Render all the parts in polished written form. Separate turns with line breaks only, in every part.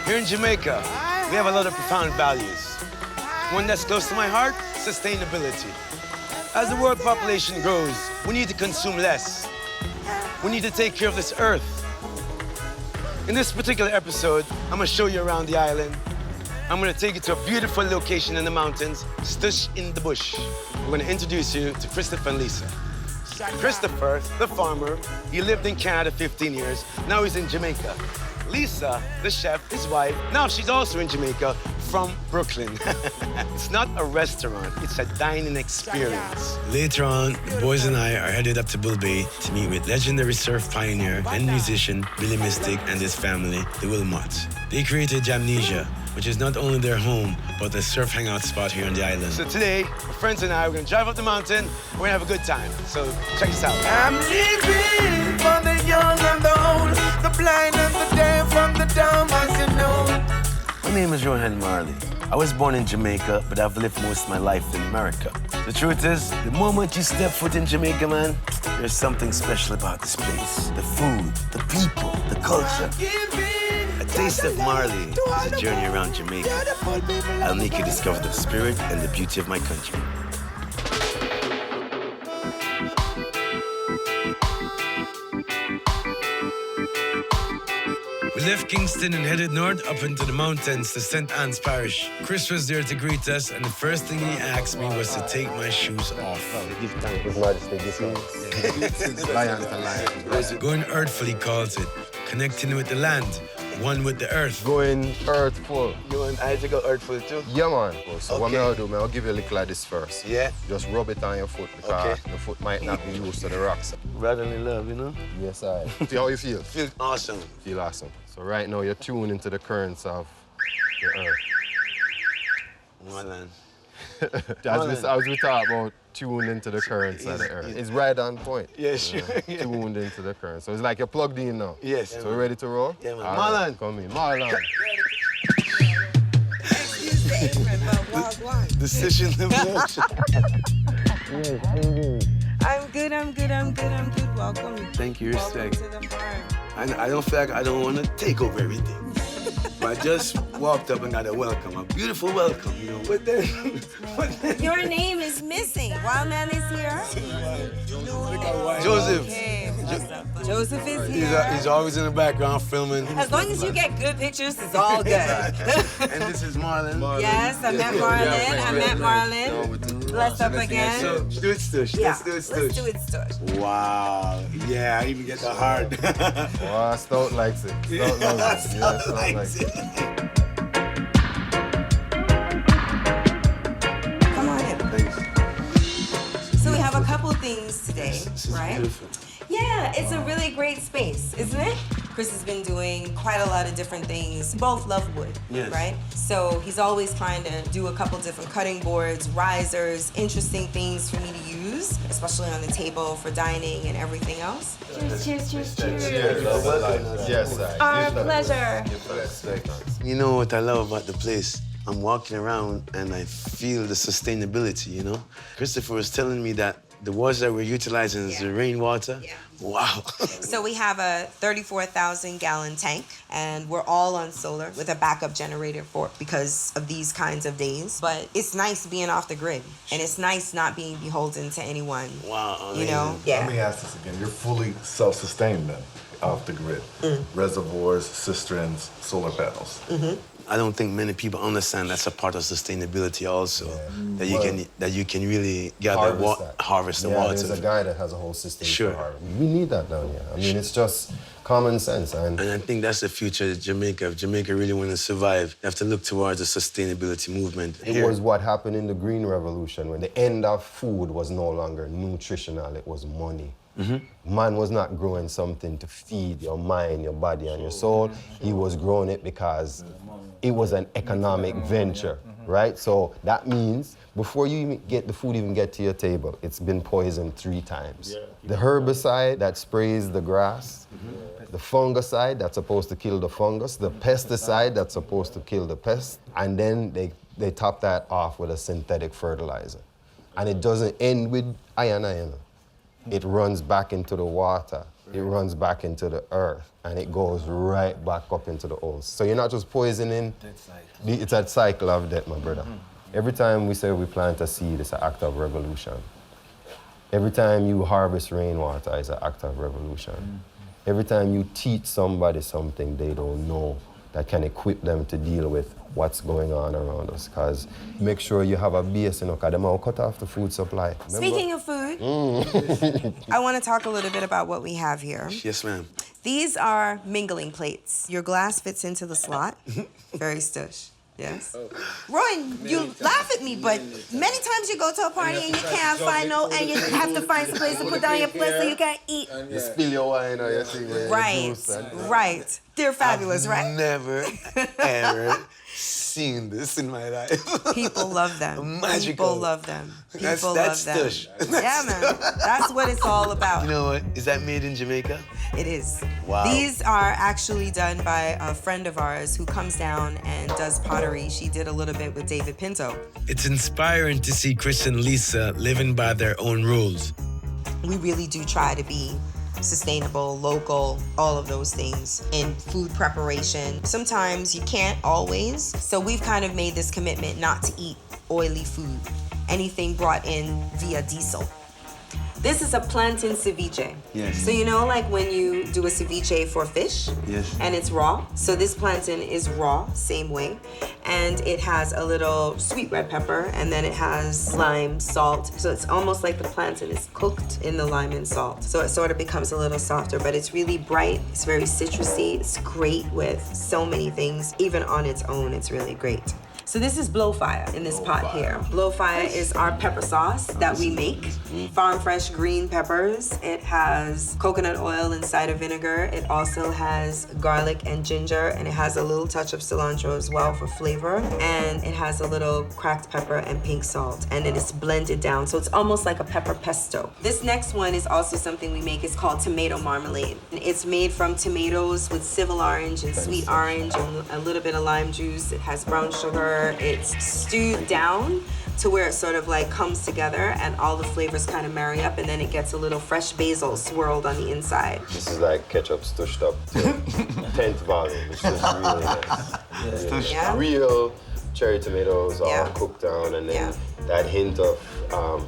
Here in Jamaica, we have a lot of profound values. One that's close to my heart, sustainability. As the world population grows, we need to consume less. We need to take care of this earth. In this particular episode, I'm gonna show you around the island. I'm gonna take you to a beautiful location in the mountains, Stush in the bush. I'm gonna introduce you to Christopher and Lisa. Christopher, the farmer, he lived in Canada 15 years. Now he's in Jamaica. Lisa, the chef, his wife, now she's also in Jamaica from Brooklyn. It's not a restaurant, it's a dining experience. Later on, the boys and I are headed up to Bull Bay to meet with legendary surf pioneer and musician Billy Mystic and his family, the Wilmots. They created Jamnesia, which is not only their home, but a surf hangout spot here on the island. So today, my friends and I, we're gonna drive up the mountain, we're gonna have a good time. So check this out.
I'm living for the young and the old, the blind and the deaf and the dumb, as you know.
My name is Rohan Marley. I was born in Jamaica, but I've lived most of my life in America. The truth is, the moment you step foot in Jamaica, man, there's something special about this place. The food, the people, the culture. A taste of Marley is a journey around Jamaica. I'll make you discover the spirit and the beauty of my country. We left Kingston and headed north up into the mountains to St. Anne's Parish. Chris was there to greet us, and the first thing he asked me was to take my shoes off.
Give thanks, His Majesty, give thanks. Lion to lion.
Going earthful, he calls it. Connecting with the land, one with the earth.
Going earthful.
I had to go earthful too?
Yeah, man. So
Okay.
what I'll do, man, I'll give you a lick of this first.
Yeah?
Just rub it on your foot because the foot might not be used to the rocks.
Brotherly love, you know?
Yes, I. See how you feel?
Feel awesome.
Feel awesome. So right now you're tuned into the currents of the earth.
Marlon.
As we talk about tuned into the currents of the earth. It's right on point.
Yeah, sure.
Tuned into the currents. So it's like you're plugged in now.
Yes.
So we're ready to roll?
Yeah, man.
All
Marlon.
right, come in. Marlon.
Decision of
I'm good. Welcome.
Thank you,
Welcome
respect.
to the farm.
I don't feel like I don't want to take over everything. But I just walked up and got a welcome, a beautiful welcome, you know. But then,
Your name is missing. Wild Man is here.
Joseph.
Okay, what's up? Joseph is here.
He's always in the background filming.
As long as you get good pictures, it's all good.
And this is Marlon.
Yes, I met Marlon. Blessed up again.
So, do it, Stush.
Yeah,
Let's
let's do it, Stush.
Wow. Yeah, I even get the heart.
Oh, Stout likes it. Stout loves it. Yeah, Stout likes it.
Come on in.
Thanks.
So we have a couple things today,
This is
right?
beautiful.
Yeah, it's a really great space, isn't it? Chris has been doing quite a lot of different things. Both love wood,
Yes.
right? So he's always trying to do a couple different cutting boards, risers, interesting things for me to use, especially on the table for dining and everything else.
Cheers.
Yes, I.
Our pleasure.
You know what I love about the place? I'm walking around and I feel the sustainability, you know? Christopher was telling me that the water that we're utilizing is the rainwater.
Yeah.
Wow.
So we have a 34,000-gallon tank, and we're all on solar with a backup generator for because of these kinds of days. But it's nice being off the grid, and it's nice not being beholden to anyone.
Wow.
You know?
amazing.
Yeah.
Let me ask this again. You're fully self-sustained then, off the grid. Reservoirs, cisterns, solar panels.
I don't think many people understand that's a part of sustainability also. That you can really gather harvest the water.
There's a guy that has a whole system
Sure.
for harvest. We need that down here. I mean, it's just common sense. And
And I think that's the future of Jamaica. If Jamaica really want to survive, you have to look towards the sustainability movement.
it was what happened in the Green Revolution when the end of food was no longer nutritional, it was money. Man was not growing something to feed your mind, your body, and your soul. He was growing it because it was an economic venture, right? So that means before you even get the food even get to your table, it's been poisoned 3 times. The herbicide that sprays the grass, the fungicide that's supposed to kill the fungus, the pesticide that's supposed to kill the pest, and then they top that off with a synthetic fertilizer. And it doesn't end with iron. It runs back into the water it runs back into the earth and it goes right back up into the earth. So you're not just poisoning, it's a cycle of death, my brother. Every time we say we plant a seed, it's an act of revolution. Every time you harvest rainwater, it's an act of revolution. Every time you teach somebody something they don't know, that can equip them to deal with what's going on around us. Because make sure you have a base, you know, because they might cut off the food supply. Remember?
Speaking of food, I want to talk a little bit about what we have here.
Yes, ma'am.
These are mingling plates. Your glass fits into the slot. Very Stush. Yes. Rohan, you laugh at me, but many times you go to a party and you can't find and you have to find some place to put down your plate so you can't eat.
You spill your wine or your thing.
Right. They're fabulous, right?
Never, ever seen this in my life.
People love them.
Magical.
People love them. People
That's
love them.
Stush.
Yeah, man. That's what it's all about.
You know what? Is that made in Jamaica?
It is.
Wow.
These are actually done by a friend of ours who comes down and does pottery. She did a little bit with David Pinto.
It's inspiring to see Chris and Lisa living by their own rules.
We really do try to be sustainable, local, all of those things in food preparation. Sometimes you can't always, so we've kind of made this commitment not to eat oily food, anything brought in via diesel. This is a plantain ceviche.
Yes.
So you know like when you do a ceviche for fish?
Yes.
And it's raw? So this plantain is raw, same way. And it has a little sweet red pepper, and then it has lime, salt. So it's almost like the plantain is cooked in the lime and salt. So it sort of becomes a little softer, but it's really bright. It's very citrusy. It's great with so many things. Even on its own, it's really great. So this is blow fire in this pot here. Blow fire is our pepper sauce that we make. Farm fresh green peppers. It has coconut oil and cider vinegar. It also has garlic and ginger, and it has a little touch of cilantro as well for flavor. And it has a little cracked pepper and pink salt, and it is blended down. So it's almost like a pepper pesto. This next one is also something we make. It's called tomato marmalade. It's made from tomatoes with civil orange and sweet orange and a little bit of lime juice. It has brown sugar. It's stewed down to where it sort of like comes together and all the flavors kind of marry up, and then it gets a little fresh basil swirled on the inside.
This is like ketchup stushed up to 10th volume. It's just really nice.
Yeah.
Real cherry tomatoes all cooked down, and then that hint of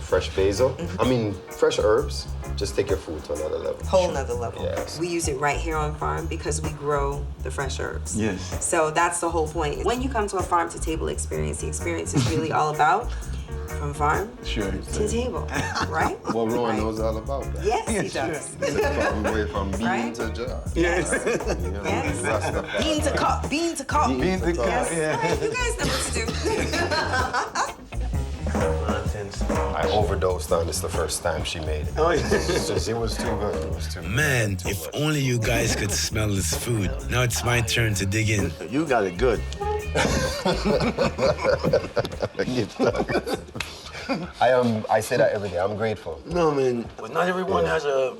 fresh basil. I mean, fresh herbs. Just take your food to another level.
Whole nother level.
Yes.
We use it right here on farm because we grow the fresh herbs.
Yes.
So that's the whole point. When you come to a farm to table experience, the experience is really all about from farm to table, right?
Well, Rohan knows all about that.
Yes, he does.
From away from bean
Right?
to jar.
Yes.
You know,
Yes.
Rastafari.
Bean to cup, bean to cup.
Bean to cup.
Yes. Right, you guys know what to do.
I overdosed on this the first time she made it.
Oh, yeah.
It was too good. It was too good.
Man, if only you guys could smell this food. Now it's my turn to dig in.
You got it good.
I say that every day. I'm grateful.
No, man, but not everyone has a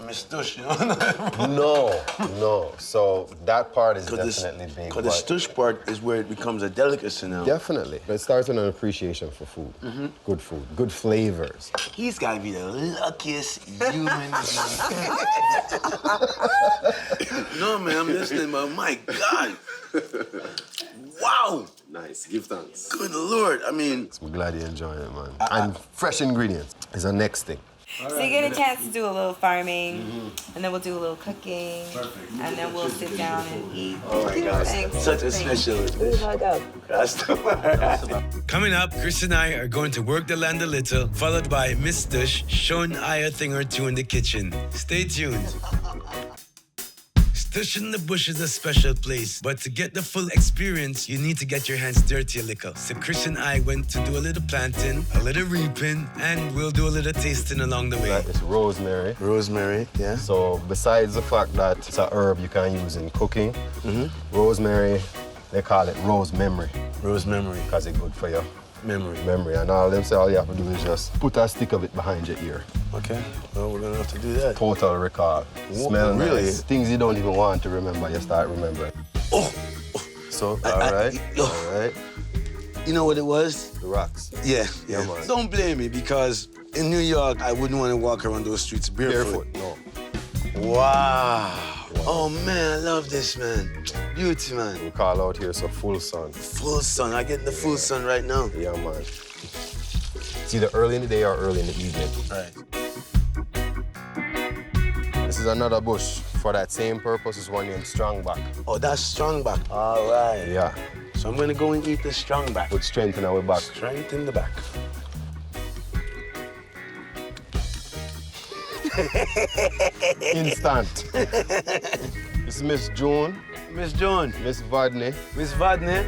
Miss Stush, you know?
No. So that part is definitely big.
Because the Stush part is where it becomes a delicacy now.
Definitely. It starts with an appreciation for food. Good food, good flavors.
He's got to be the luckiest human. No, man, I'm listening, but my God. Wow.
Nice. Give thanks.
Good Lord. I mean,
I'm glad you enjoy it, man. And fresh ingredients is the next thing.
So you get a chance to do a little farming, and then we'll do a little cooking, and then we'll sit down and eat.
oh my God, such a special. That's the
Coming up, Chris and I are going to work the land a little, followed by Miss Stush showing I a thing or two in the kitchen. Stay tuned. Stush in the Bush is a special place, but to get the full experience, you need to get your hands dirty a little. So Chris and I went to do a little planting, a little reaping, and we'll do a little tasting along the way.
That is rosemary.
Rosemary, yeah.
So besides the fact that it's a herb you can use in cooking, rosemary, they call it rose memory
Rose memory.
because it's good for your
Memory.
And all them say all you have to do is just put a stick of it behind your ear.
Okay. Well, we're gonna have to do that.
Total recall. Smell
really?
nice. Things you don't even want to remember, you start remembering.
Oh,
So, all right.
you know what it was?
The rocks.
Yeah.
man.
Don't blame me because in New York, I wouldn't want to walk around those streets barefoot.
No.
Wow. Oh, man, I love this, man. Beauty, man.
We call out here, so full sun.
Full sun. I get the full sun right now.
Yeah, man. It's either early in the day or early in the evening.
Right.
This is another bush for that same purpose as one named Strongback.
Oh, that's strongback. All right.
Yeah.
So I'm gonna go and eat the strongback.
Put strength in our back.
Strength in the back.
Instant. This is Miss June,
Miss Joan.
Miss Vadney.
Miss Vadney.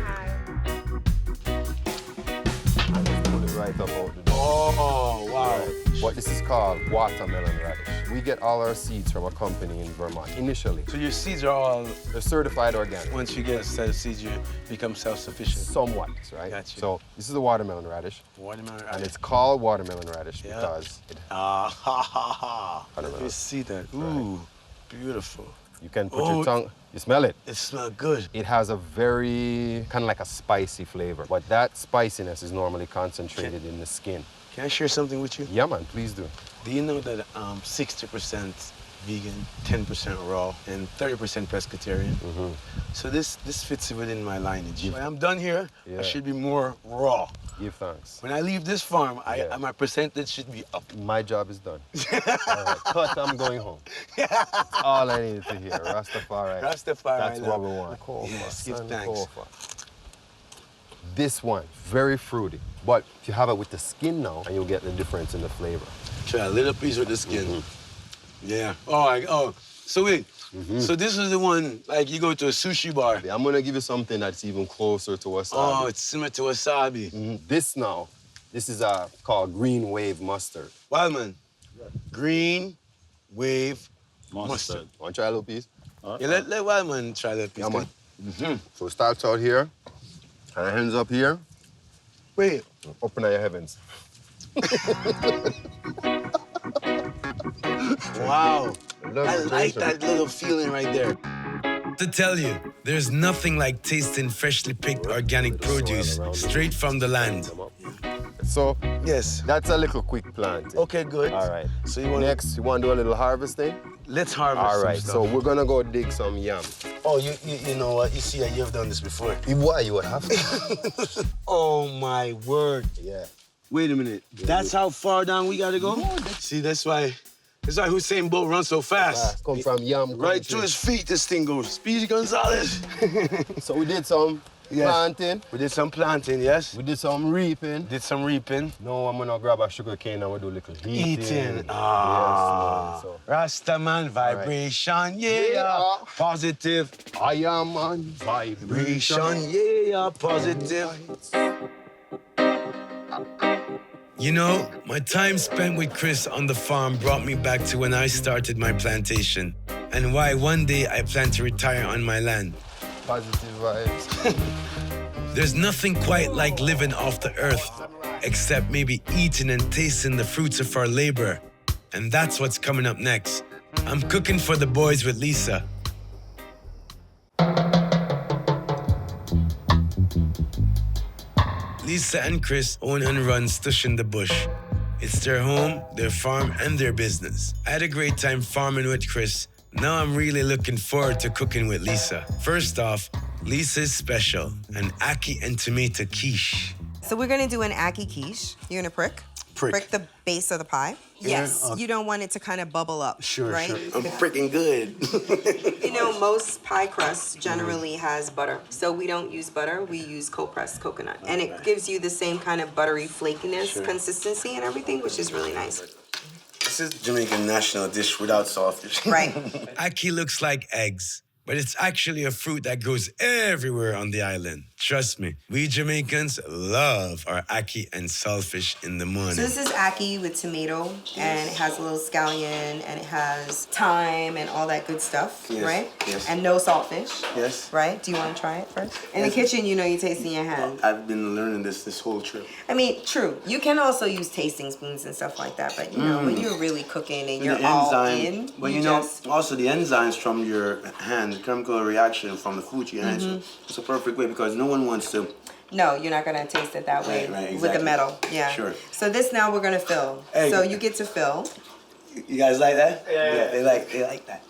And let's pull it right up out the door.
Oh, wow.
What this is called watermelon radish. We get all our seeds from a company in Vermont initially.
So your seeds are all,
They're certified organic.
once you get a set of seeds, you become self-sufficient.
Somewhat, right?
Gotcha.
So this is the watermelon radish.
Watermelon.
And it's called watermelon radish
Yeah.
because
Ah, ha, ha, ha. Let
Watermelon.
me see that. Ooh, beautiful.
you can put
Oh.
your tongue, you smell it.
It smells good.
It has a very, kind of like a spicy flavor. But that spiciness is normally concentrated in the skin.
Can I share something with you?
Yeah, man, please do.
Do you know that 60% vegan, 10% raw, and 30% pescatarian? So this fits within my lineage. When I'm done here,
Yeah.
I should be more raw.
Give thanks.
When I leave this farm,
Yeah.
my percentage should be up.
My job is done. All right, cut, I'm going home. That's all I needed to hear. Rastafari.
Rastafari,
That's what
love.
we want.
Yes, give
Son,
thanks.
Kofa. This one, very fruity. But if you have it with the skin now, and you'll get the difference in the flavor.
Try a little piece with the skin. Yeah. Oh, so wait. So this is the one, like you go to a sushi bar.
I'm gonna give you something that's even closer to wasabi.
Oh, it's similar to wasabi.
This now, this is called green wave mustard.
Wildman, green wave mustard.
Want to try a little piece?
Yeah, let Wildman try that piece.
Yeah, man. So it starts out here, and it ends up here.
Wait.
Open your heavens.
Wow. I like that little feeling right there. To tell you, there's nothing like tasting freshly picked organic produce straight from the land.
So
Yes.
that's a little quick plant.
Okay, good.
All right.
So you want
Next, you want to do a little harvesting?
Let's harvest
All
some
right.
stuff.
So we're gonna go dig some yam.
Oh, you know what? You see, you've done this before.
Why you would have to?
Oh my word!
Yeah.
Wait a minute. That's how far down we gotta go? See, that's why Hussein Bolt runs so fast.
Come from yam.
Right
country.
to his feet, this thing goes. Speedy Gonzalez.
So we did some planting.
We did some planting, yes.
We did some reaping.
Did some reaping.
No, I'm gonna grab a sugar cane and we'll do a little eating.
Eating.
Yes, man. So
Rastaman vibration, yeah. Positive
I am on vibration.
yeah. Positive. You know, my time spent with Chris on the farm brought me back to when I started my plantation and why one day I plan to retire on my land.
Positive vibes.
There's nothing quite like living off the earth, except maybe eating and tasting the fruits of our labor. And that's what's coming up next. I'm cooking for the boys with Lisa. Lisa and Chris own and run Stush in the Bush. It's their home, their farm, and their business. I had a great time farming with Chris. Now I'm really looking forward to cooking with Lisa. First off, Lisa is special, an ackee and tomato quiche.
So we're gonna do an ackee quiche. You're gonna prick the base of the pie. Yes, you don't want it to kind of bubble up, right?
I'm freaking good.
You know, most pie crust generally has butter. So we don't use butter, we use cold pressed coconut. And it gives you the same kind of buttery flakiness, consistency and everything, which is really nice.
This is Jamaican national dish without saltfish.
Right.
Ackee looks like eggs, but it's actually a fruit that grows everywhere on the island. Trust me, we Jamaicans love our ackee and saltfish in the morning.
So this is ackee with tomato, and it has a little scallion, and it has thyme and all that good stuff, right?
Yes.
And no saltfish.
Yes.
Right? Do you want to try it first? In the kitchen, you know you're tasting your hand.
I've been learning this whole trip.
I mean, true. You can also use tasting spoons and stuff like that, but you know, when you're really cooking and you're all in,
but you know, also the enzymes from your hand, the chemical reaction from the food you hand, so it's a perfect way because no one wants to.
No, you're not gonna taste it that way
Right,
with the
exactly.
metal. Yeah.
Sure.
So this now we're gonna fill.
Hey.
So you get to fill.
You guys like that? Yeah. They like that.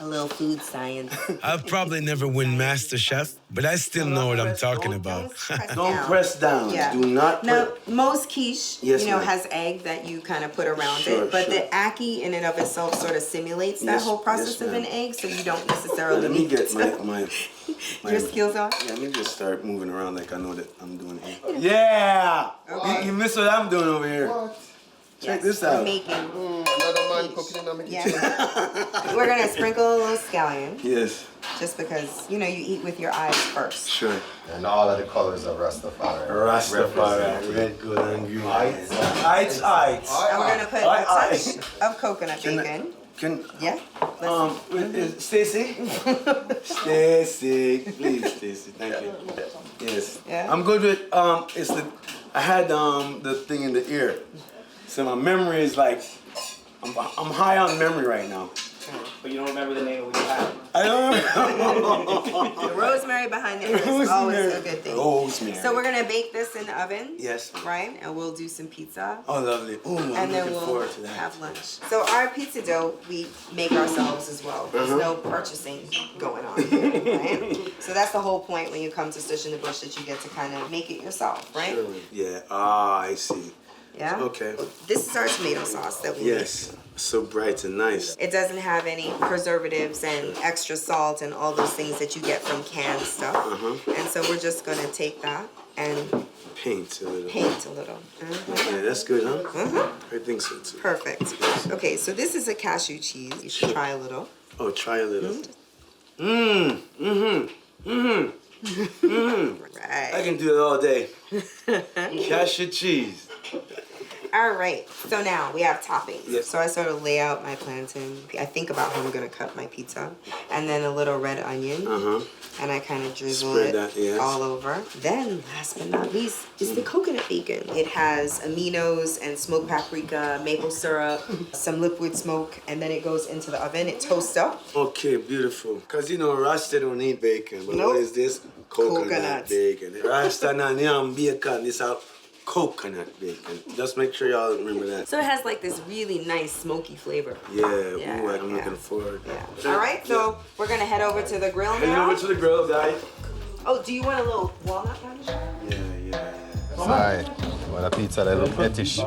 A little food science.
I'll probably never win Master Chef, but I still know what I'm talking about.
Don't press down.
Yeah.
Do not.
Now, most quiche,
Yes, ma'am.
has egg that you kind of put around
Sure,
it, but
sure.
the ackee in and of itself sort of simulates that
Yes,
whole process
yes,
of an
ma'am.
egg, so you don't necessarily
Let me
need
get
to-
my
your skills on.
Yeah, let me just start moving around like I know that I'm doing it. Yeah! You miss what I'm doing over here. Check this
We're
out.
making.
Another man cooking in the kitchen.
Yeah. We're gonna sprinkle a little scallion,
Yes,
just because you eat with your eyes first.
sure.
And all of the colors of Rastafari.
Rastafari, red, good, and green. Ice.
And we're gonna put a touch of coconut
Can I-
bacon.
Can
Yeah.
Stacy? Stacy, please, Stacy, thank you. Yes.
Yeah.
I'm good with I had the thing in the ear, so my memory is like I'm high on memory right now.
But you don't remember the name of what you had.
I don't
The rosemary behind it is always a good thing.
Rosemary.
So we're gonna bake this in the oven.
Yes.
Right, and we'll do some pizza.
Oh, lovely. Ooh, I'm
And then
looking
we'll
forward to that.
have lunch. So our pizza dough, we make ourselves as well. There's no purchasing going on here, right? So that's the whole point when you come to Stush in the Bush, that you get to kind of make it yourself, right?
Yeah. Ah, I see.
Yeah?
Okay.
This is our tomato sauce that we make.
Yes. So bright and nice.
It doesn't have any preservatives and extra salt and all those things that you get from canned stuff. And so we're just gonna take that and
Paint a little.
paint a little.
Yeah, that's good, huh? I think so too.
Perfect. Okay, so this is a cashew cheese. You should try a little.
Oh, try a little. I
Right.
can do it all day. Cashew cheese.
All right. So now we have toppings.
Yes.
So I sort of lay out my plantain. I think about how I'm gonna cut my pizza, and then a little red onion, and I kind of drizzle
Spread
it
that, yes.
all over. Then, last but not least, is the coconut bacon. It has aminos and smoked paprika, maple syrup, some liquid smoke, and then it goes into the oven. It toasts up.
Okay, beautiful. Because Rasta don't need bacon, but
Nope.
what is this? Coconut
Coconut.
bacon. Rasta and yam bacon, this is coconut bacon. Just make sure y'all remember that.
So it has like this really nice smoky flavor.
Yeah,
Yeah,
ooh, I'm
yeah.
looking forward.
Yeah. All right, so we're gonna head over to the grill
Heading
now.
over to the grill, guys.
Oh, do you want a little walnut garnish?
Yeah.
Sorry. Well, a pizza a little fetish.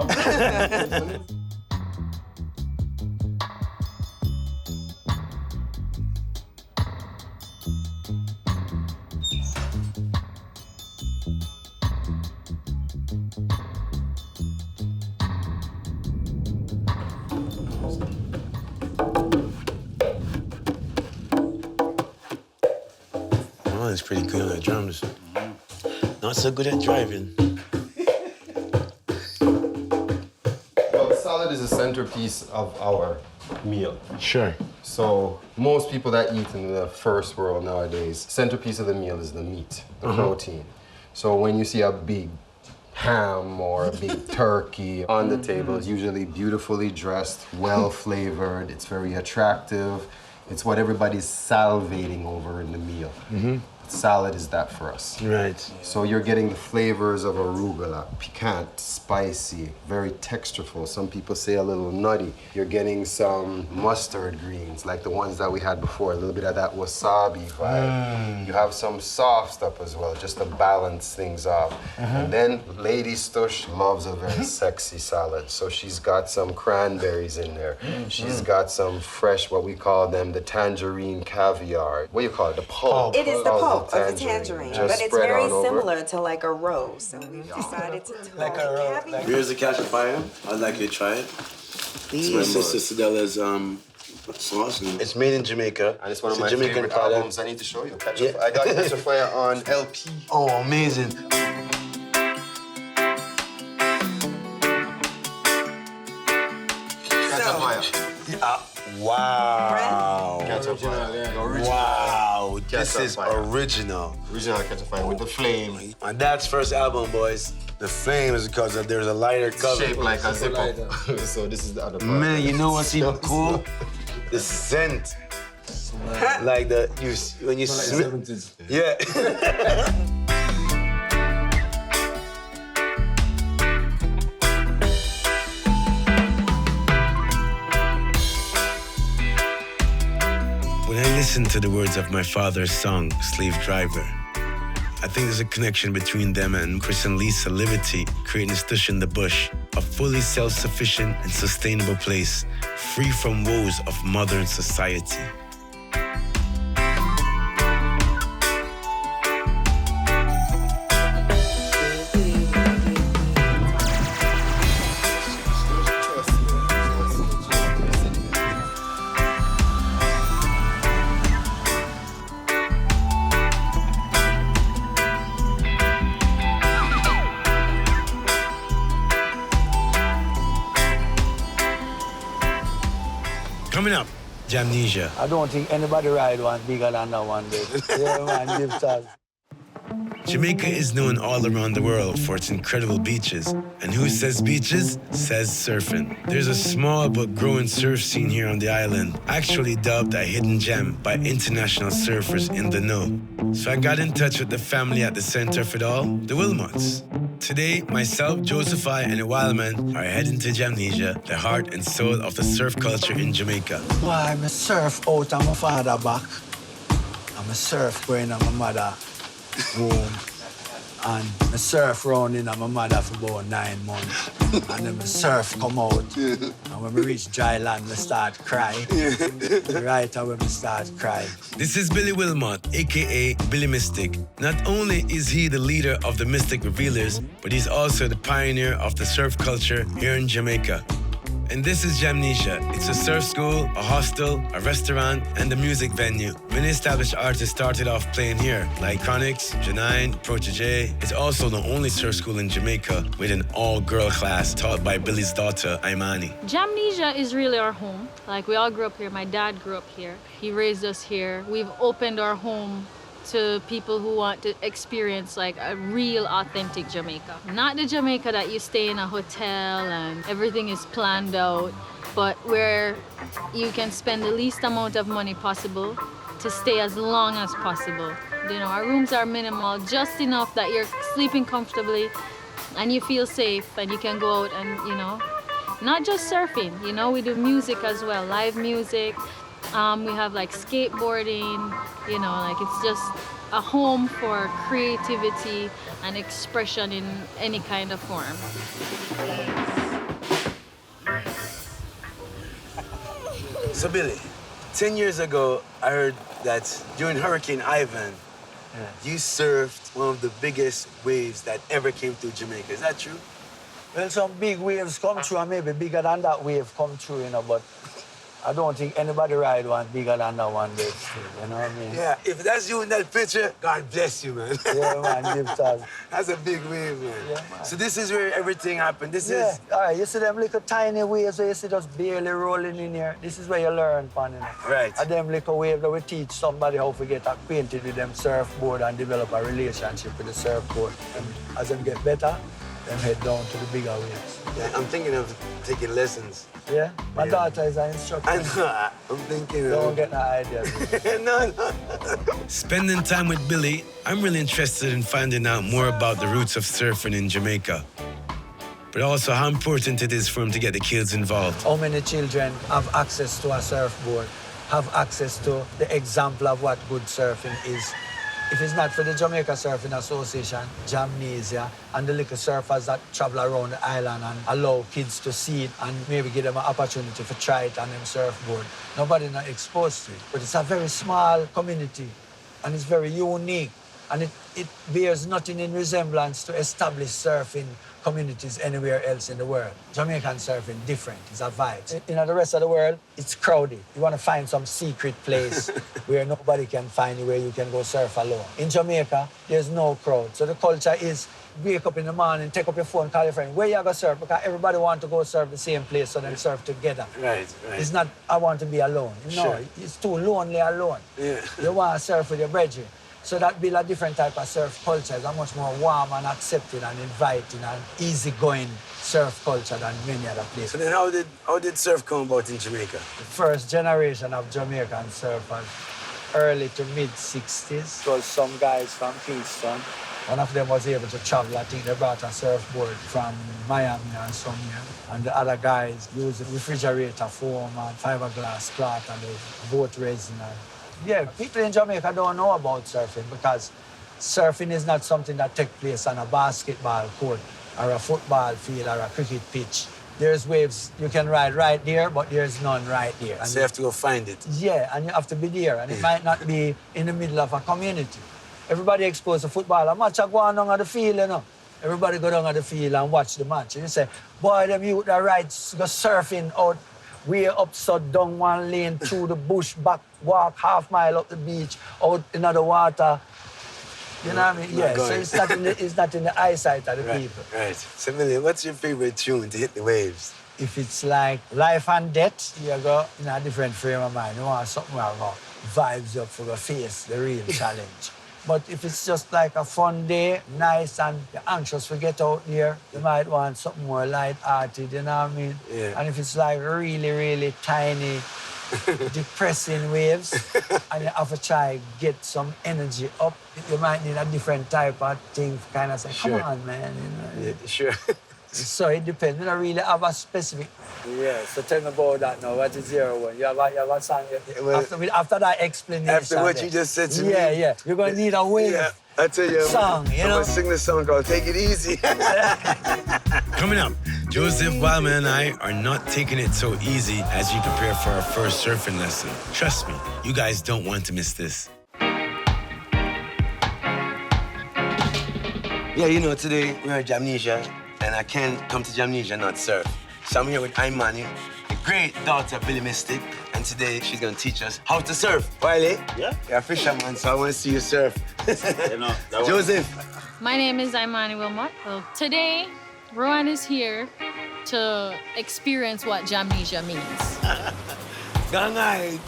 Oh, it's pretty good at drums. Not so good at driving.
Well, salad is a centerpiece of our meal.
Sure.
So most people that eat in the first world nowadays, centerpiece of the meal is the meat, the protein. So when you see a big ham or a big turkey on the table, it's usually beautifully dressed, well flavored, it's very attractive. It's what everybody's salivating over in the meal. Salad is that for us.
Right.
So you're getting the flavors of arugula, piquant, spicy, very textureful. Some people say a little nutty. You're getting some mustard greens, like the ones that we had before, a little bit of that wasabi vibe. You have some soft stuff as well, just to balance things off. And then Lady Stush loves a very sexy salad. So she's got some cranberries in there. She's got some fresh, what we call them, the tangerine caviar. What do you call it? The pulp.
It is the
of
pulp of the tangerine,
Just
but it's
spread
very
on over.
similar to like a rose. So we've decided to
Like a rose,
caviar.
Here's the cashew. I'd like you to try it. It's my sister Stella's sauce. And it's made in Jamaica.
And it's one of
a
my
Jamaican
favorite
product.
albums. I need to show you.
Yeah.
I got Catch a Fire on LP.
Oh, amazing.
Catch a Fire.
Wow.
Catch a Fire. The original.
Wow. This
Catch a
is
Fire.
original.
Original Catch a Fire with the flame.
My dad's first album, boys. The flame is because there's a lighter cover.
Shaped like a zipper. So this is the other part.
Man, you know what's even cool? The scent. Like when you smell. Yeah. When I listen to the words of my father's song, Slave Driver, I think there's a connection between them and Chris and Lisa Liberty creating Stush in the Bush, a fully self-sufficient and sustainable place, free from woes of modern society. Coming up, Jamnesia.
I don't think anybody ride one bigger than that one day. Yeah, man, give stars.
Jamaica is known all around the world for its incredible beaches. And who says beaches, says surfing. There's a small but growing surf scene here on the island, actually dubbed a hidden gem by international surfers in the know. So I got in touch with the family at the center of it all, the Wilmots. Today, myself, Joseph I, and a wild man are heading to Jamnesia, the heart and soul of the surf culture in Jamaica.
Why, I'm a surf out of my father back. I'm a surf going on my mother home. And I surf round in my mother for about 9 months. And then I surf come out. And when we reach dry land, I start crying. Right away, I start crying.
This is Billy Wilmot, a.k.a. Billy Mystic. Not only is he the leader of the Mystic Revealers, but he's also the pioneer of the surf culture here in Jamaica. And this is Jamnesia. It's a surf school, a hostel, a restaurant, and a music venue. Many established artists started off playing here, like Chronix, Janine, Protege. It's also the only surf school in Jamaica with an all-girl class taught by Billy's daughter, Imani.
Jamnesia is really our home. Like, we all grew up here. My dad grew up here. He raised us here. We've opened our home to people who want to experience like a real authentic Jamaica. Not the Jamaica that you stay in a hotel and everything is planned out, but where you can spend the least amount of money possible to stay as long as possible. You know, our rooms are minimal, just enough that you're sleeping comfortably and you feel safe and you can go out and, you know, not just surfing, you know, we do music as well, live music. We have like skateboarding, you know, like it's just a home for creativity and expression in any kind of form.
So Billy, 10 years ago, I heard that during Hurricane Ivan, you surfed one of the biggest waves that ever came through Jamaica. Is that true?
Well, some big waves come through and maybe bigger than that wave come through, you know, but I don't think anybody ride one bigger than that one day, you know what I mean?
Yeah, if that's you in that picture, God bless you, man.
Yeah, man, give stars.
That's a big wave, man.
Yeah, man.
So this is where everything happened. This
Yeah,
is...
all right, you see them little tiny waves where you see just barely rolling in here. This is where you learn, pan, you know?
Right.
And them little waves that we teach somebody how to get acquainted with them surfboard and develop a relationship with the surfboard. And as them get better, them head down to the bigger waves.
Yeah, I'm thinking of taking lessons.
Yeah? My daughter is an instructor.
I know, I'm thinking
Don't get no idea.
no. Spending time with Billy, I'm really interested in finding out more about the roots of surfing in Jamaica, but also how important it is for him to get the kids involved.
How many children have access to a surfboard, have access to the example of what good surfing is. If it's not for the Jamaica Surfing Association, Jamnesia, and the little surfers that travel around the island and allow kids to see it and maybe give them an opportunity to try it on them surfboard, nobody not exposed to it. But it's a very small community and it's very unique and it bears nothing in resemblance to established surfing communities anywhere else in the world. Jamaican surfing different, it's a vibe. In the rest of the world, it's crowded. You want to find some secret place where nobody can find you, where you can go surf alone. In Jamaica, there's no crowd. So the culture is wake up in the morning, take up your phone, call your friend, where you go surf? Because everybody want to go surf the same place so they surf together.
Right.
It's not, I want to be alone. No,
Sure.
it's too lonely alone.
Yeah.
You want to surf with your brethren. So that build a different type of surf culture. It's a much more warm and accepting and inviting and easygoing surf culture than many other places.
So then how did surf come about in Jamaica?
The first generation of Jamaican surfers, early to mid-60s, was some guys from Kingston. One of them was able to travel. I think they brought a surfboard from Miami or somewhere. And the other guys used refrigerator foam and fiberglass cloth and the boat resin. Yeah, people in Jamaica don't know about surfing because surfing is not something that takes place on a basketball court or a football field or a cricket pitch. There's waves you can ride right there, but there's none right there. And
So you have to go find it.
yeah, and you have to be there, and it might not be in the middle of a community. Everybody exposed to football. A match go on at the field, you know. Everybody go down at the field and watch the match. And you say, boy, them youth that ride, go surfing out way upside down one lane through the bush, back, walk half mile up the beach, out in the water. You know what I mean? Yeah, so it's not in the eyesight of the people.
Right. So, Millie, what's your favorite tune to hit the waves?
If it's like life and death, you go in a different frame of mind. You want something where go vibes up for the face, the real challenge. But if it's just like a fun day, nice, and you're anxious to get out there, you might want something more light-hearted, you know what I mean?
Yeah.
And if it's like really, really tiny, depressing waves, and you have to try get some energy up, you might need a different type of thing to kind of say, come on, man. You know?
Yeah, sure.
So it depends. You don't really have a specific. Yeah, so tell me about that now. What is your one? You have a song. After that explanation.
After what you just said to me.
Yeah, yeah. You're going to need a wave
I tell you,
song, you
I'm
know?
going to sing this song called Take It Easy. Coming up, Joseph Wildman and I are not taking it so easy as we prepare for our first surfing lesson. Trust me, you guys don't want to miss this. Yeah, you know, today we're at Jamnesia, and I can't come to Jamnesia and not surf. So I'm here with Imani, the great daughter of Billy Mystic, and today she's gonna teach us how to surf. Wiley?
Yeah?
You're a fisherman, so I wanna see you surf.
You know,
Joseph.
My name is Imani Wilmot. Well, today, Rohan is here to experience what Jamnesia means.
Gangay.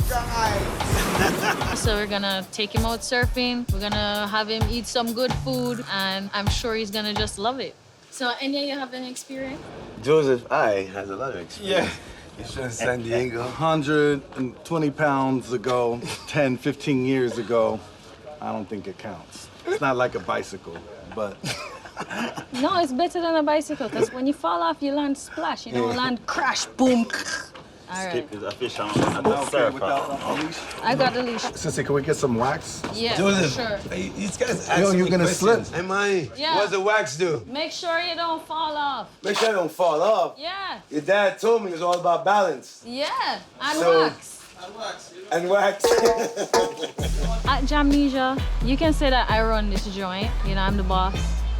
So we're gonna take him out surfing. We're gonna have him eat some good food, and I'm sure he's gonna just love it. So, any you have any experience?
Joseph, I has a lot of experience.
Yeah.
He's from San Diego.
120 pounds ago, 10, 15 years ago, I don't think it counts. It's not like a bicycle, but...
No, it's better than a bicycle, because when you fall off, you land splash. You don't land crash, boom. All right.
Skip is a fisherman and a surfer.
I got the leash.
Sissy, can we get some wax?
Yeah,
Joseph,
sure.
these guys
Yo, you're gonna slip.
Am I?
Yeah.
What does the wax do?
Make sure you don't fall off.
Make sure I don't fall off.
Yeah.
Your dad told me it was all about balance.
Yeah, and
So-
wax.
And wax.
At Jamnesia, you can say that I run this joint. You know, I'm the boss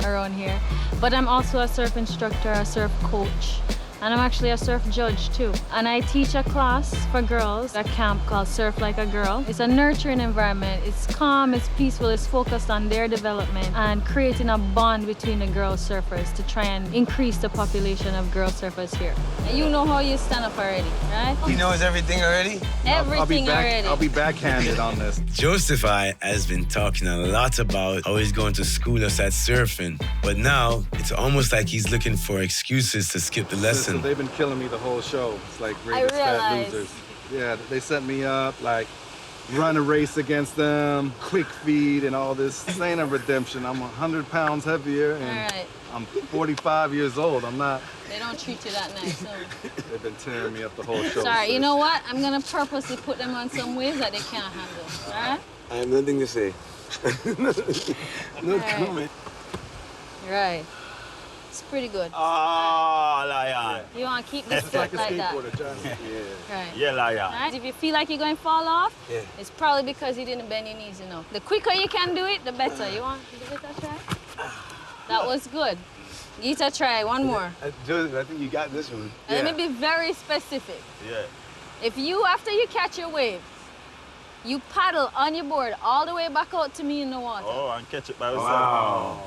around here. But I'm also a surf instructor, a surf coach. And I'm actually a surf judge too. And I teach a class for girls, a camp called Surf Like a Girl. It's a nurturing environment. It's calm, it's peaceful, it's focused on their development and creating a bond between the girl surfers to try and increase the population of girl surfers here. And you know how you stand up already, right?
He knows everything already?
Everything already.
I'll be backhanded on this.
Joseph has been talking a lot about how he's going to school us at surfing. But now, it's almost like he's looking for excuses to skip the lesson.
So they've been killing me the whole show. It's like
I
greatest fat
realize.
losers. Yeah, they set me up, like run a race against them, quick feed and all this. This ain't a redemption. I'm 100 pounds heavier and
All right.
I'm 45 years old. I'm not.
They don't treat you that nice, so.
They've been tearing me up the whole show.
Sorry,
sis.
you know what? I'm gonna purposely put them on some waves that they can't handle, all right?
I have nothing to say. No
Right.
comment.
Right. It's pretty good.
Oh, lion.
You wanna keep this foot like that. Right.
Yeah, lion.
Right? If you feel like you're going to fall off,
Yeah.
it's probably because you didn't bend your knees enough. The quicker you can do it, the better. You want to give it a try? That was good. Give it a try. One more.
Joseph, I think you got this one.
And let me be very specific.
Yeah.
If you, after you catch your wave, you paddle on your board all the way back out to me in the water,
Oh, and catch it by yourself.
Wow.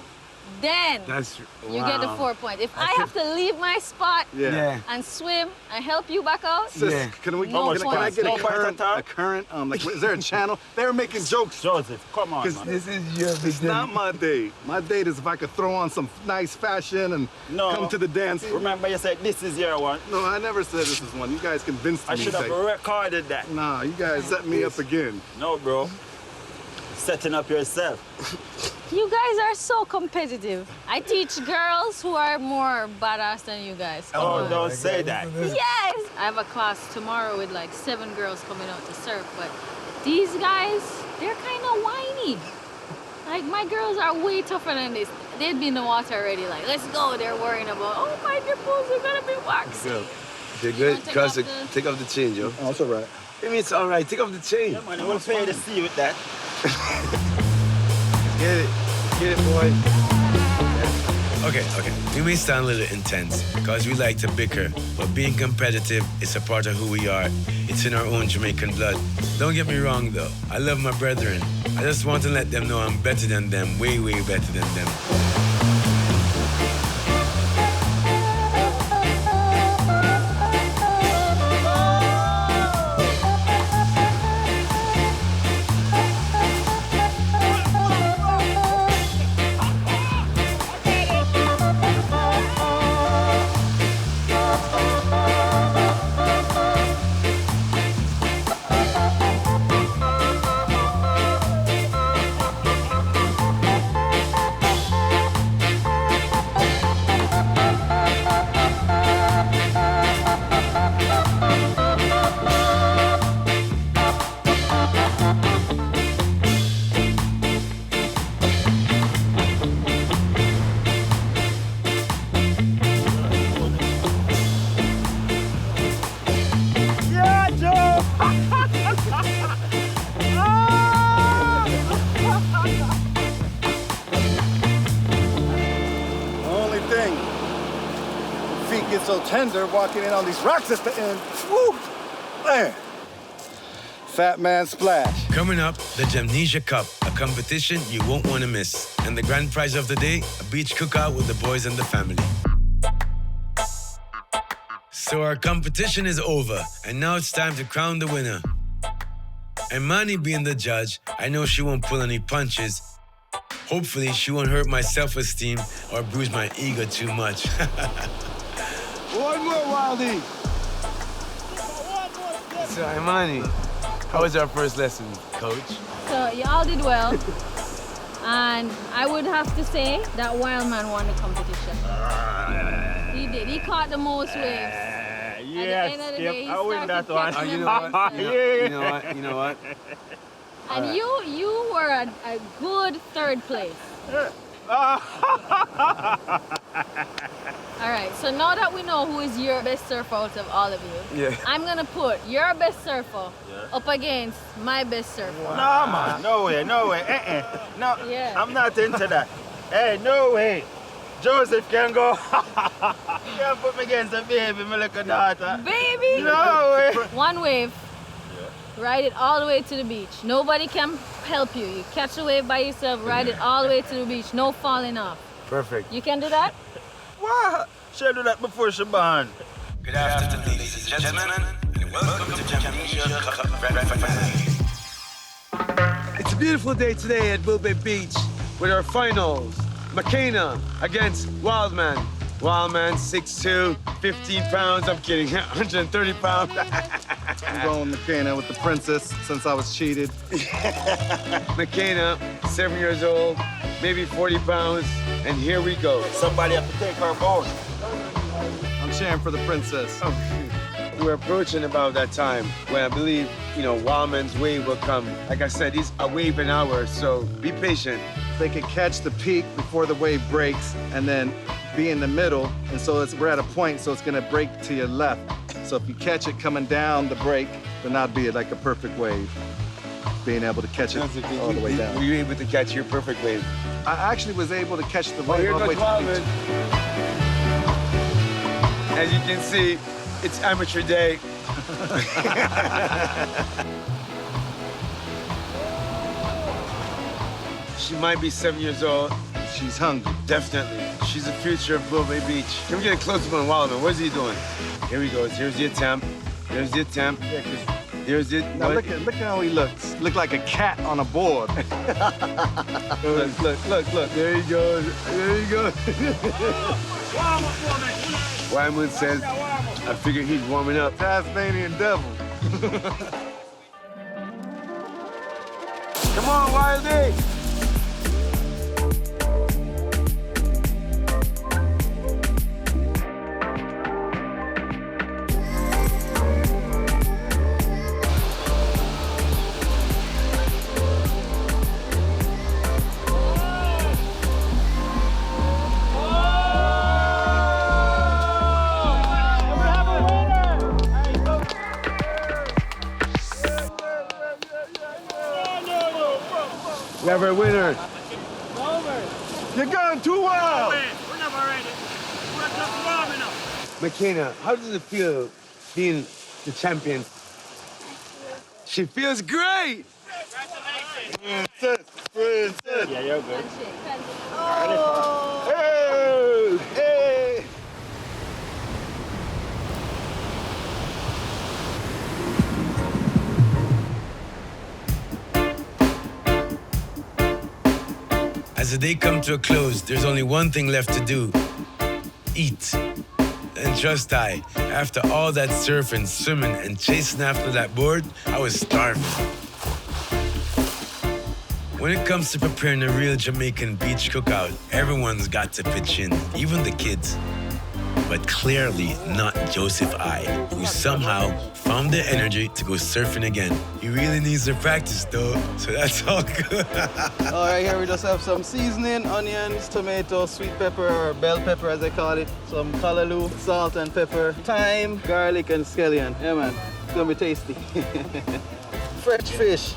then
That's
you get the 4 points. If I have to leave my spot
Yeah.
and swim and help you back out,
Sis,
Yeah.
can we?
No
can I get
points.
a current? A current? Like, is there a channel? They were making jokes.
Joseph, come on,
'Cause
man.
This is your
It's not my date. My date is if I could throw on some nice fashion and
No.
come to the dance.
Remember you said this is your one.
No, I never said this is one. You guys convinced
I
me.
should have
that-
recorded that.
Nah, you guys set me up again.
No, bro. Setting up yourself.
you guys are so competitive. I teach girls who are more badass than you guys. Come
Oh,
on.
don't say that.
Yes! I have a class tomorrow with like 7 girls coming out to surf, but These guys, they're kind of whiny. Like, my girls are way tougher than this. They'd be in the water already, like, let's go. They're worrying about, oh, my nipples are gonna be waxed.
Good. They're good. Take off the chain, Joe.
Oh, it's all right.
I mean, it's all right. Take off the chain.
Yeah, man, I will pay to see you with that.
Get it. Get it, boy. Okay. We may sound a little intense because we like to bicker, but being competitive is a part of who we are. It's in our own Jamaican blood. Don't get me wrong, though. I love my brethren. I just want to let them know I'm better than them, way, way better than them.
So tender walking in on these rocks at the end. Woo! Man. Fat man splash.
Coming up, the Jamnesia Cup, a competition you won't want to miss. And the grand prize of the day, a beach cookout with the boys and the family. So our competition is over, and now it's time to crown the winner. And Mani being the judge, I know she won't pull any punches. Hopefully, she won't hurt my self-esteem or bruise my ego too much.
One more, Wildy.
So, Imani, how was our first lesson, Coach?
So you all did well. And I would have to say that Wildman won the competition. He did. He caught the most waves. At the end of the day, he
I win that one.
You know what? You know what?
And you were a good third place. All right, so now that we know who is your best surfer out of all of you, I'm gonna put your best surfer up against my best surfer.
No, man, no way. No,
Yeah.
I'm not into that. Hey, no way. Joseph can go. You can't put me against a baby, my little daughter.
Baby?
No way.
One wave. Ride it all the way to the beach. Nobody can help you. You catch a wave by yourself, ride it all the way to the beach. No falling off.
Perfect.
You can do that?
What? She'll do that before she born.
Good afternoon, ladies and gentlemen, and welcome to Jamnesia Cup Grand Finale. It's a beautiful day today at Bob Bay Beach with our finals. McKenna against Wildman. Wildman, 6'2", 15 pounds. I'm kidding, 130 pounds.
I'm going McKenna with the princess since I was cheated.
McKenna, 7 years old, maybe 40 pounds, and here we go.
Somebody have to take her boat.
I'm cheering for the princess.
Oh, we're approaching about that time when I believe, Wildman's wave will come. Like I said, he's a wave an hour, so be patient.
They can catch the peak before the wave breaks and then be in the middle. And so we're at a point, so it's gonna break to your left. So if you catch it coming down the break, then that'd be like a perfect wave. Being able to catch it all the way down.
Were you able to catch your perfect wave?
I actually was able to catch the
Well,
wave
here
all the way
goes
to the
Wildman.
beach.
As you can see, it's amateur day. She might be 7 years old.
She's hungry.
Definitely. She's the future of Bob Bay Beach. Can we get a close-up on Wildman? What is he doing? Here he goes. Here's the attempt. Here's the attempt. Here's the...
Now look at how he looks. Look like a cat on a board. look.
There he goes. There he goes. Wildman says, I figured he's warming up.
Tasmanian devil.
Come on, Wildy. We have our winner.
You're going too wild.
We're not ready. We're just warming up.
McKenna, how does it feel being the champion? She feels great.
Princess.
Yeah, you're good.
Hey! Hey!
As the day comes to a close, there's only one thing left to do. Eat. And trust I, after all that surfing, swimming, and chasing after that board, I was starving. When it comes to preparing a real Jamaican beach cookout, everyone's got to pitch in, even the kids. But clearly not Joseph I, who somehow found the energy to go surfing again. He really needs to practice though, so that's all good.
All right, here we just have some seasoning, onions, tomato, sweet pepper, or bell pepper as they call it, some callaloo, salt and pepper, thyme, garlic, and scallion. Yeah, man, it's gonna be tasty. Fresh fish.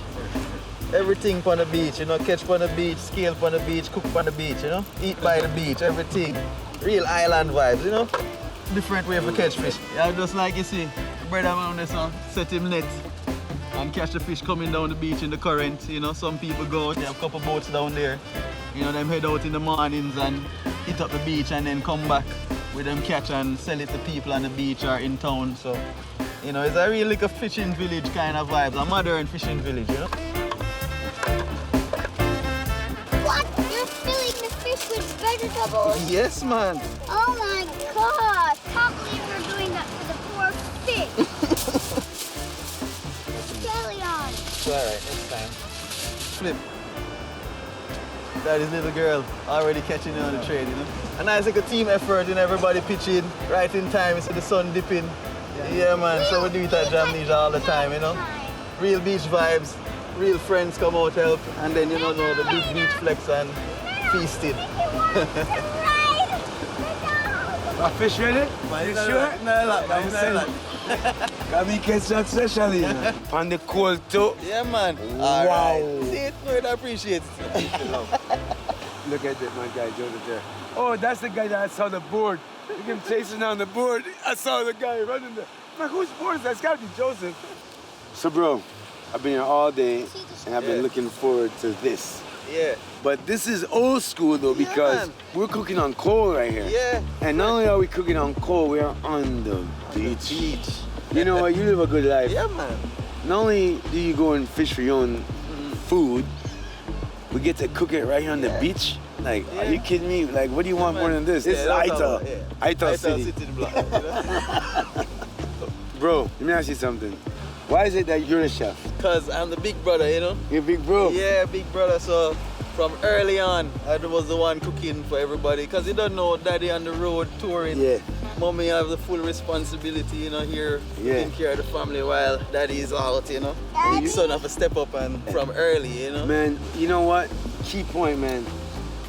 Everything on the beach, you know, catch on the beach, scale on the beach, cook on the beach, you know, eat by the beach, everything. Real island vibes, you know? Different way for catch fish. Yeah, just like you see, brother man there, so set him net and catch the fish coming down the beach in the current. You know, some people go out, they have a couple boats down there. You know, them head out in the mornings and hit up the beach and then come back with them catch and sell it to people on the beach or in town. So, you know, it's a real like a fishing village kind of vibes, a modern fishing village, you know?
What? You're filling the fish with vegetables?
Yes, man.
Oh my god! Can't believe you're doing that for the poor fish. Scallion.
It's alright, next time. Flip. That is little girl already catching on the trade, you know? A nice like a team effort, you know, everybody pitching right in time, you see the sun dipping. Yeah, man, so we do it at Jamnesia all the time, you know? Real beach vibes, real friends come out help, and then, you know, the big beach flex and feasting.
My fish ready? You sure?
No,
Got me catch that especially. On the cold too.
Yeah, man.
Wow.
Right. See it, no, I appreciate it.
Look at that, my guy, Joseph there. Oh, that's the guy that I saw the board. Look at him chasing down the board. I saw the guy running there. I'm like, whose board is that? It's gotta be Joseph. So, bro, I've been here all day, and I've been looking forward to this.
Yeah.
But this is old school, though, because we're cooking on coal right here.
Yeah.
And not only are we cooking on coal, we are on the beach. You know what? You live a good life.
Yeah, man.
Not only do you go and fish for your own food, we get to cook it right here on the beach. Like, are you kidding me? Like, what do you want more than this? This is Ita. Ita City.
Block, you know?
Bro, let me ask you something. Why is it that you're the chef?
Because I'm the big brother, you know?
You're big bro?
Yeah, big brother. So from early on, I was the one cooking for everybody. Because you don't know, daddy on the road touring.
Yeah.
Mommy have the full responsibility, you know, here taking care of the family while daddy is out, you know? The son have to step up and from early, you know?
Man, you know what? Key point, man.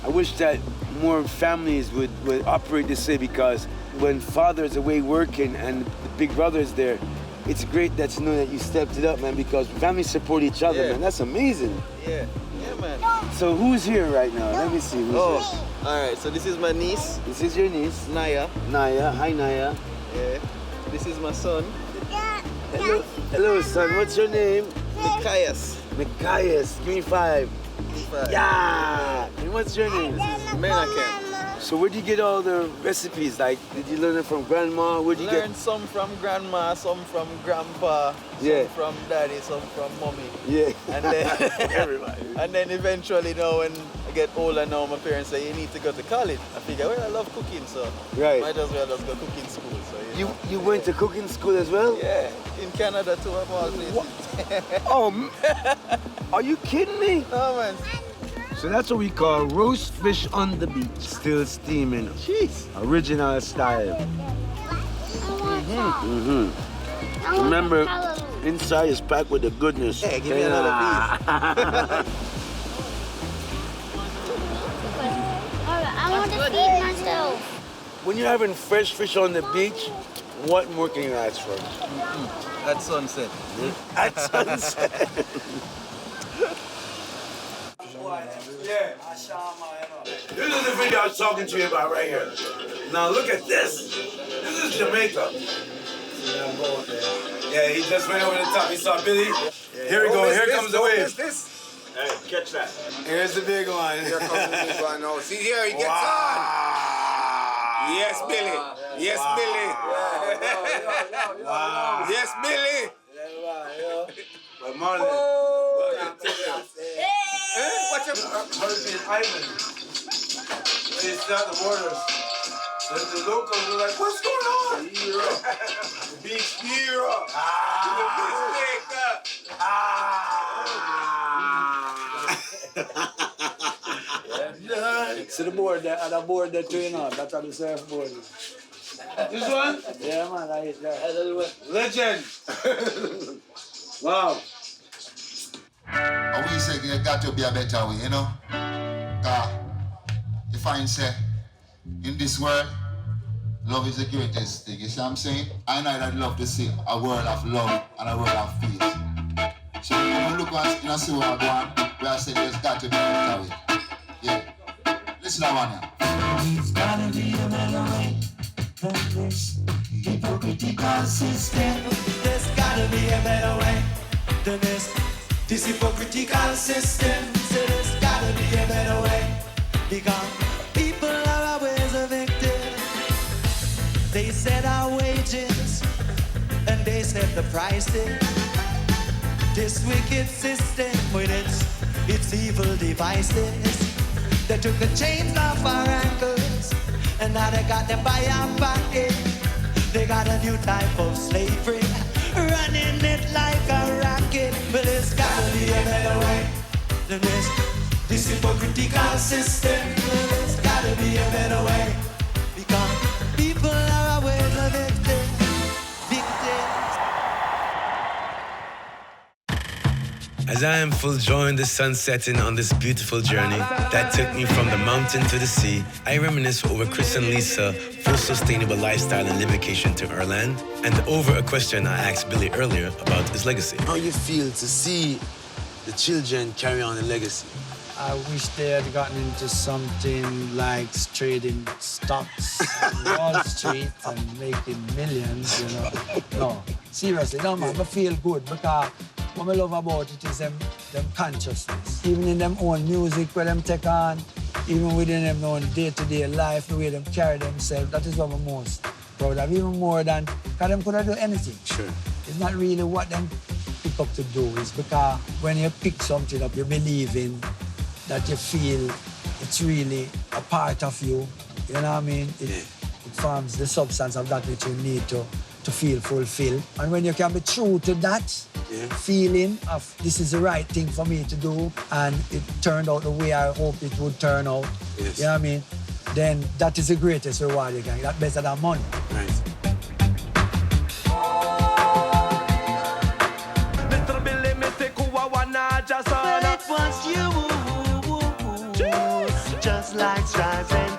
I wish that more families would operate this way, because when father's away working and the big brother's there, it's great that you know that you stepped it up, man, because families support each other, man. That's amazing.
Yeah, man.
So who's here right now? Let me see. Who's here?
All right, so this is my niece.
This is your niece?
Naya.
Naya. Hi, Naya.
Yeah. This is my son.
Hello, hello, son. What's your name?
Mikayas.
Mikayas. Give me 5. Yeah. And what's your name?
Menakem.
So where'd you get all the recipes? Like, did you learn it from grandma? Where'd you
Learned some from grandma, some from grandpa, some from daddy, some from mommy.
Yeah.
And then
everybody.
And then eventually, you know, when I get older now, my parents say you need to go to college. I figure, well, I love cooking, so might as well just go cooking school. So
you went to cooking school as well?
Yeah, in Canada too, of all places.
Oh, are you kidding me?
No, man.
So that's what we call roast fish on the beach, still steaming.
Jeez.
Original style. Remember, inside is packed with the goodness.
Hey, give me another piece.
I want to feed myself.
When you're having fresh fish on the beach, what more can you ask for?
At sunset.
At sunset.
baby I was talking to you about right here. Now look at this. This is Jamaica. Yeah, he just went over the top. He saw Billy. Here we go. Here comes the wave.
Hey, catch that.
Here's the big one.
Here comes the big one now. See here, he gets on. Yes, Billy. Yes, Billy.
Wow.
Yes, Billy.
But Marley.
What's your...
Hurricane Ivan. They shut the borders. The locals were like, what's going on?
The beach hero.
See the board there, and the board there too, you know. That's on the surfboard.
This one?
Yeah, man, I hit that.
Legend. Wow.
We say there got to be a better way, you know? If I say, in this world, love is the greatest thing, you see what I'm saying? I know I'd love to see a world of love and a world of peace. So when we look at and see what I want, where I say there's got to be a better way. Yeah. Listen to that one here.
There's gotta be a better way than this hypocritical system. There's gotta be a better way than this hypocritical system. So there's gotta be a better way, because people are always a victim. They set our wages and they set the prices. This wicked system with its evil devices. They took the chains off our ankles and now they got them by our pocket. They got a new type of slavery, running it like a rocket. But there's gotta be a better way than this hypocritical system. There's gotta be a better way, because people are always a victim.
As I am full joy in the sun setting on this beautiful journey that took me from the mountain to the sea, I reminisce over Chris and Lisa full sustainable lifestyle and livocation to our land, and over a question I asked Billy earlier about his legacy.
How you feel to see the children carry on the legacy?
I wish they had gotten into something like trading stocks on Wall Street and making millions, you know. No, seriously, no man, I feel good because what I love about it is them consciousness. Even in them own music where them take on, even within them own day-to-day life, the way them carry themselves, that is what I'm most proud of. Even more than, because them could have do anything.
Sure.
It's not really what them pick up to do. It's because when you pick something up, you believe in, that you feel it's really a part of you. You know what I mean? It forms the substance of that which you need to feel fulfilled. And when you can be true to that feeling of this is the right thing for me to do, and it turned out the way I hoped it would turn out, you know what I mean? Then that is the greatest reward you can get. That's better than money.
Right.
But it was you, just like stripes and